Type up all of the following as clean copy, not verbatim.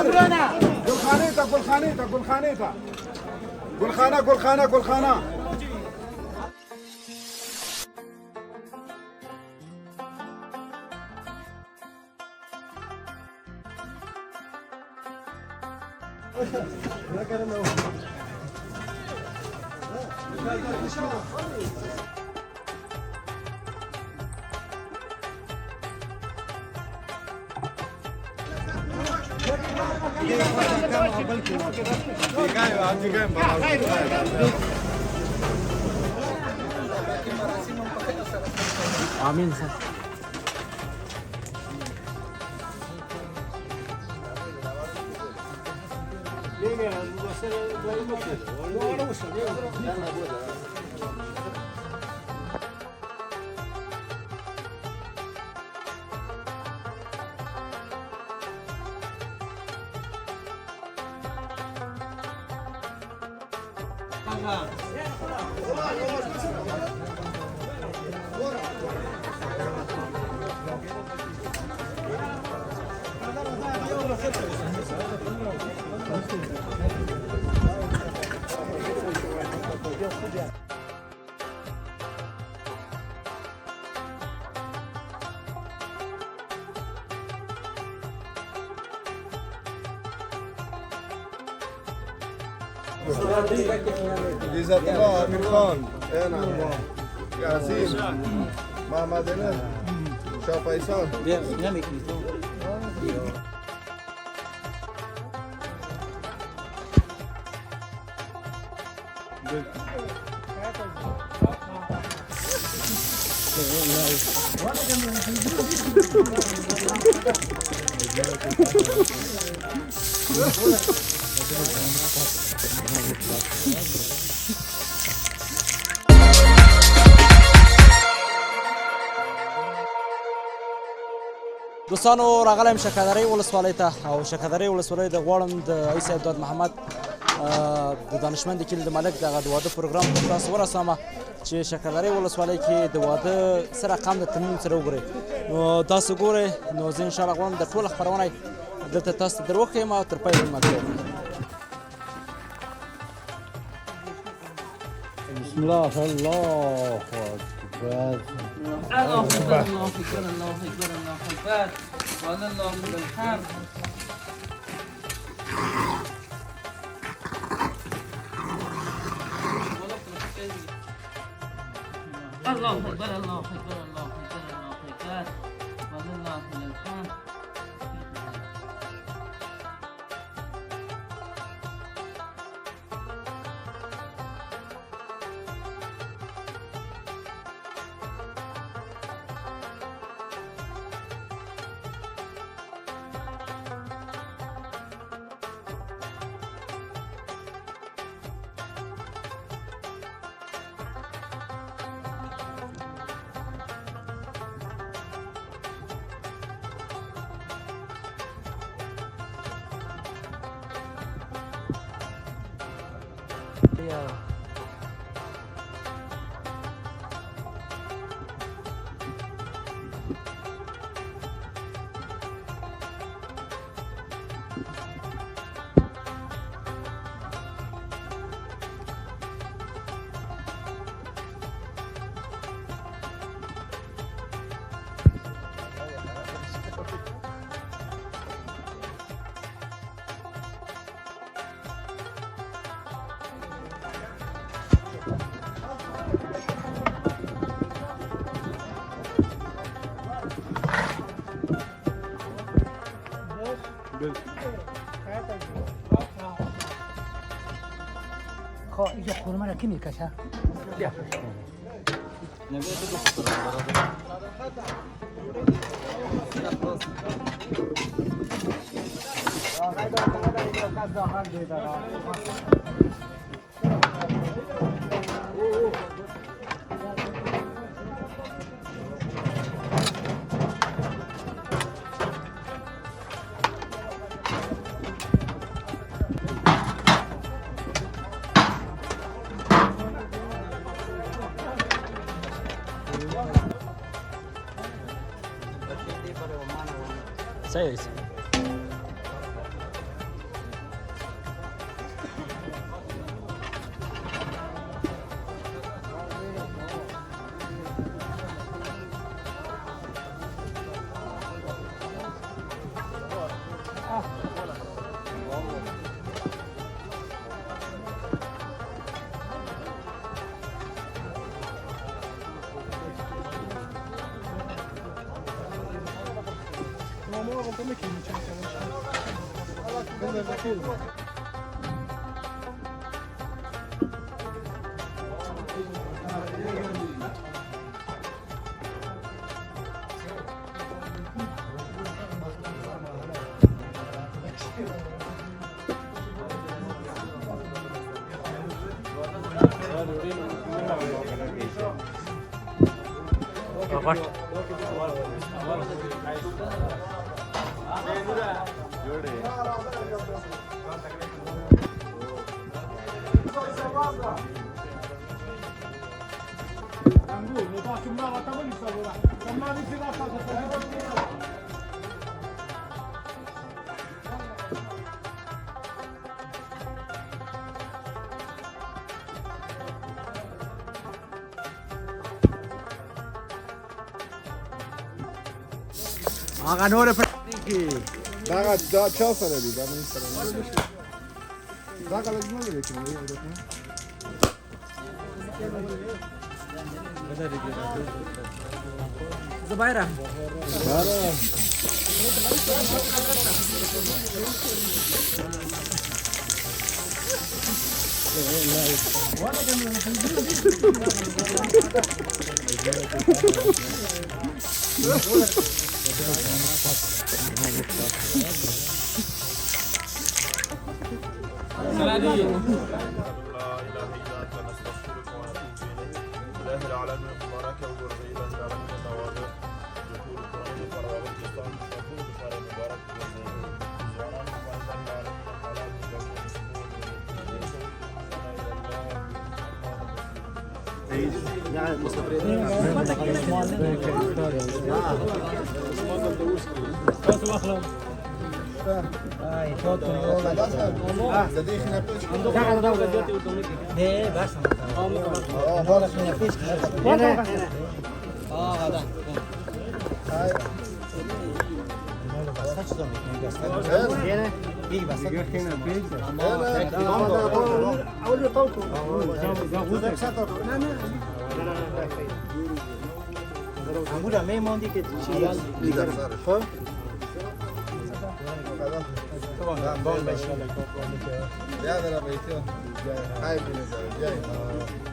قل خانيته قل خانيته قل خانيته قل خانه قل خانه قل خانه. Amin sir. جزاك الله امير خان. اي نعم ياسين محمد انا شاه فيصل. دوستانو راغلم شکردرې ولسوالۍ ته او شکردرې ولسوالۍ د غواړم د عیسی عبدالله محمد د دانشمند کلي د ملک دغه د واده پروګرام ته تاسو ورسوم چې شکردرې ولسوالۍ کې د واده څه رقم د ترمیم سره وګورئ. نو تاسو ګورئ نو زه انشاءالله غواړم د ټوله خپرونه دلته تاسو ته در وښیم او تر پایه ملګري. بسم الله الله أكبر. الله أكبر الله أكبر الله أكبر الله أكبر ولله الحمد. الله أكبر الله أكبر الله أكبر الله أكبر ولله الحمد. خب اینجا خورما را کی میکشه؟ Seis. آقا نور پرتیکی دا چه سره دی؟ دا من سره. دا کلاش نمیده که زبایره Amura میموندی که چی خب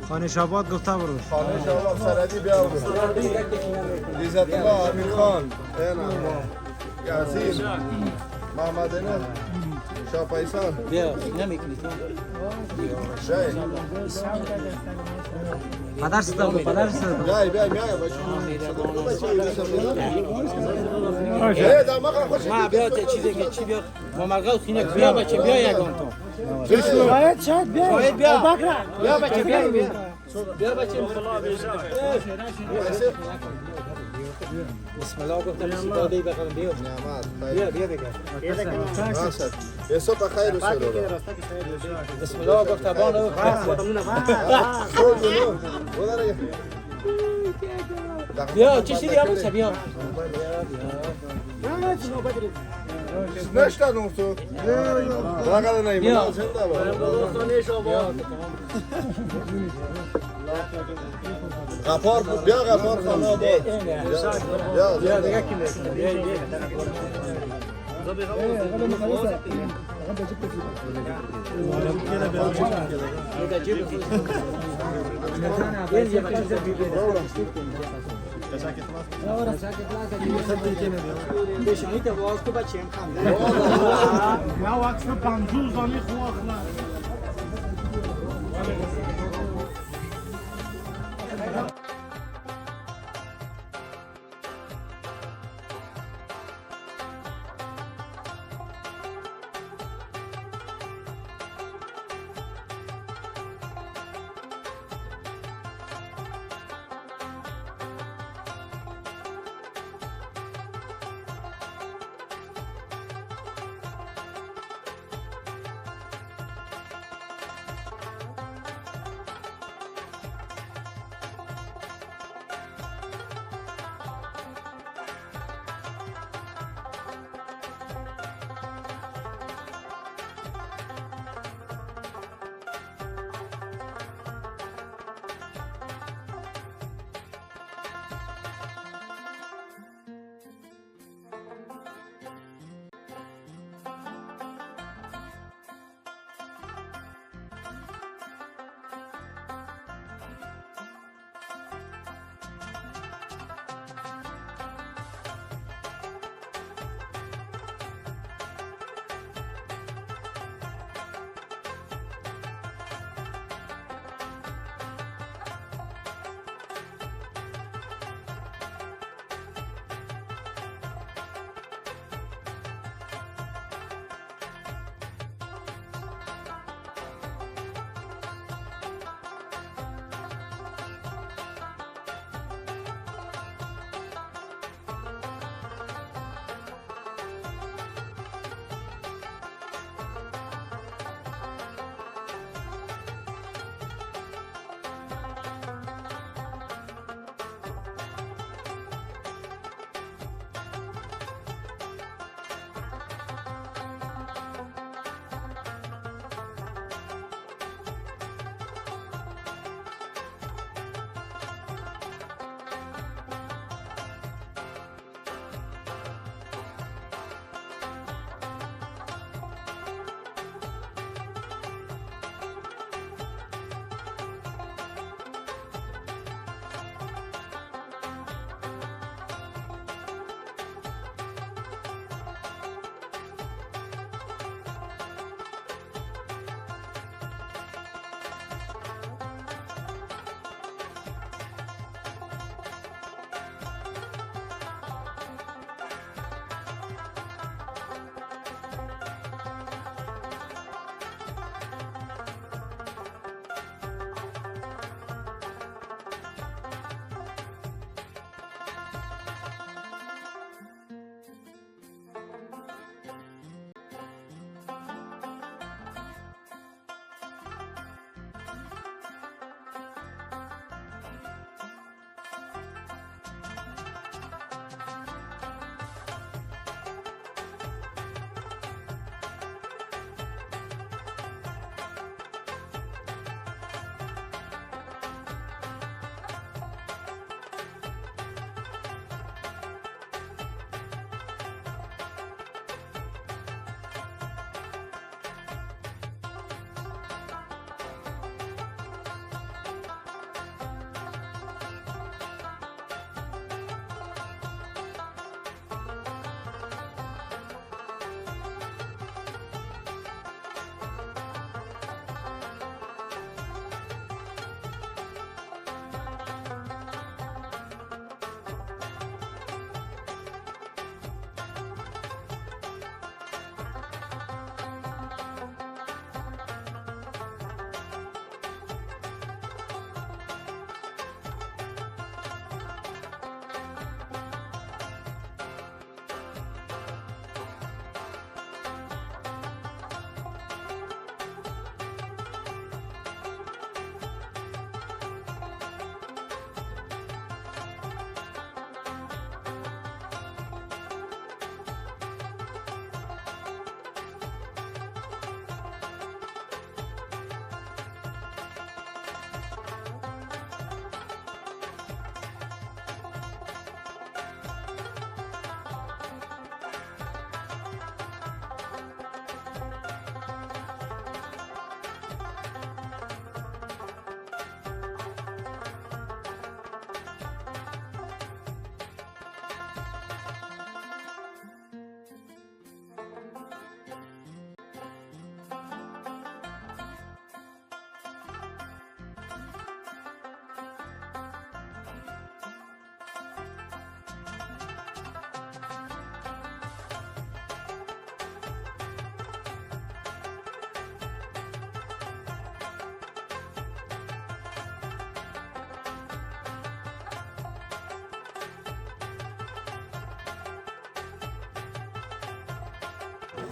خانش آباد گفته برو خانش آباد سردی بیا برو عزت الله امیر خان یاسین محمد نه شاه فیصل بیا نمیکنی جای پدر ستا بود پدر ستا جای بیا بچه ما بیا چیزی که چی بیا ما مرغا خینه بیا بچه بیا یگان تو باید شاید بیا باید بیا بیا بچه بیا بیا بچه بسم الله گفتم استفاده بکنم بیا بیا بیا یه صبح خیر و سلام بسم الله گفتم بانو بیا چی شدی بچه بیا نشتا نوستو راقل نیم غفار بیا غفار خانه آباد بیا دیگه کی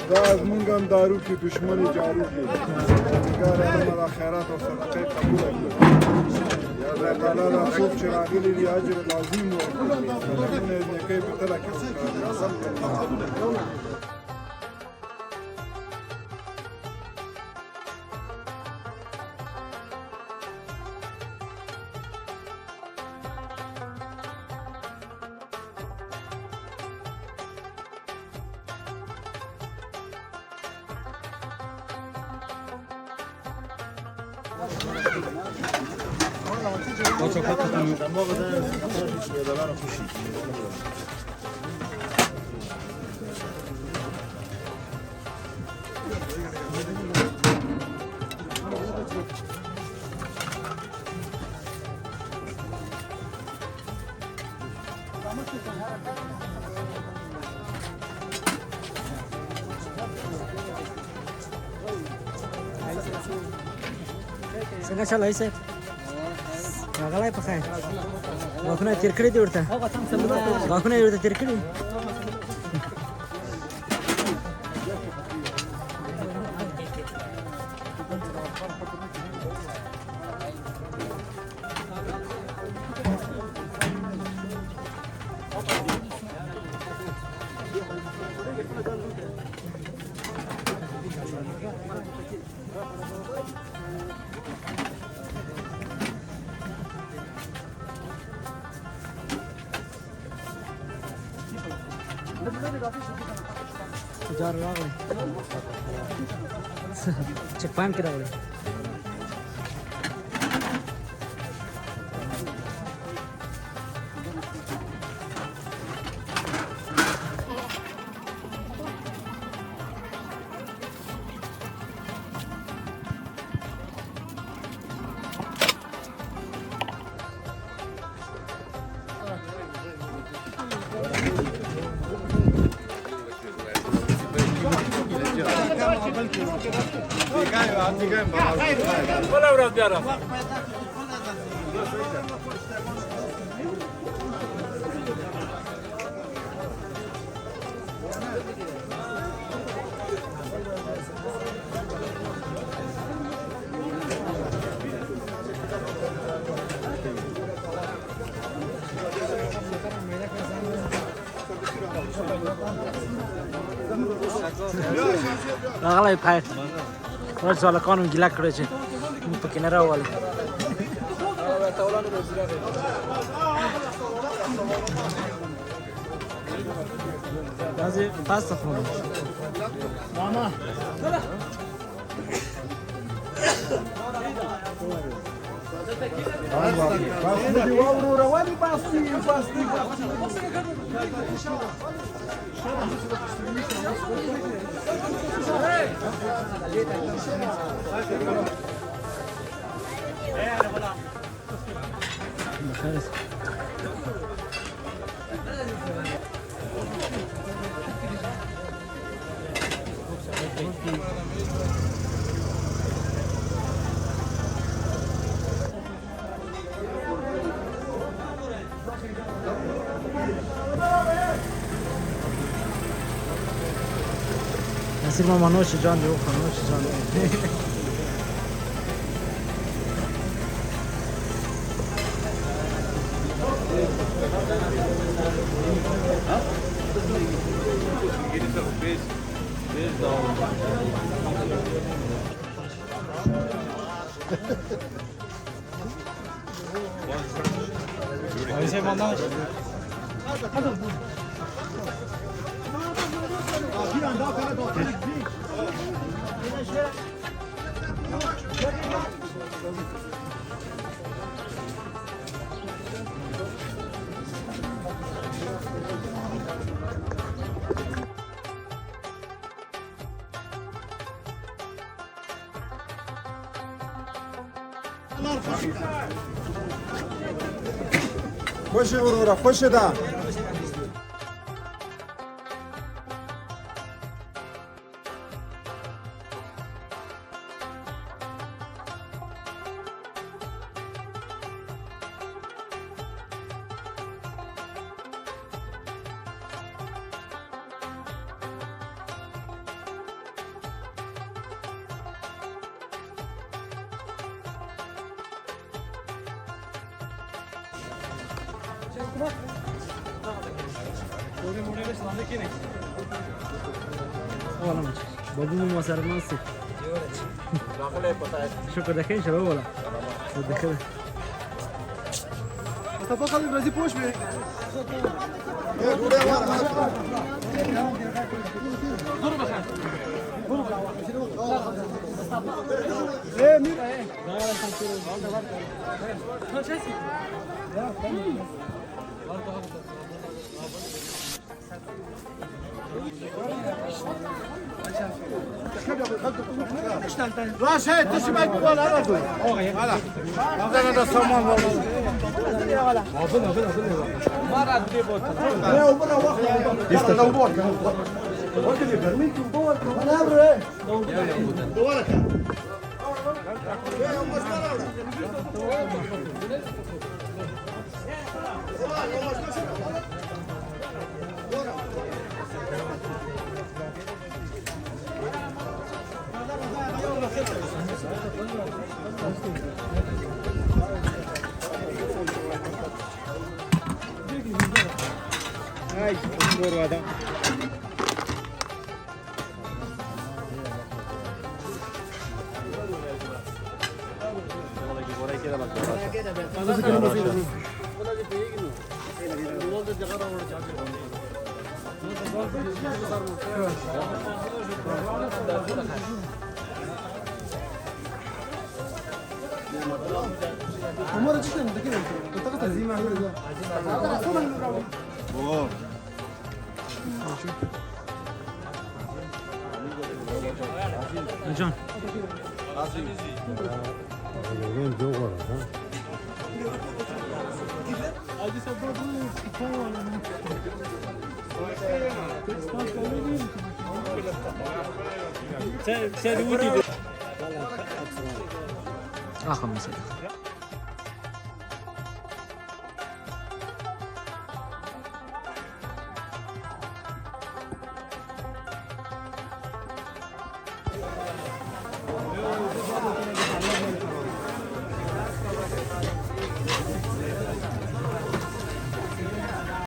دا از مونږ هم دارو کې دشمني جارو کې نگار الله خیرات او صدقه قبول کړي یا الله تعالی دا څوک چې راغلي دي اجر لازم ورکړي نه نه کوي په تل کې څنګه چلای صاحب راغلی په خیر غاښونه تیر کړي دي ورته غاښونه یې ورته تیر کړي جار راغلی چک پایم کې راغلی راغلی پای ورځ والکانو ګیله کړی چې موږ پکې نه راولو داسې پاسته خورم ماما نصیر ماما نوش جان دی اوخه نوش جان دی خوشه ورورا خوشه ده والله ما بابو مو صار ناصي شكرا دحين شباب والله دخل فقط البرازيل بوش بيه راش هاي تشبك ولا رجل هلا هذا ده سامان والله هاي دور هذا مرة جدا انت كده انت تقطع زي ما هو جون آخر مسألة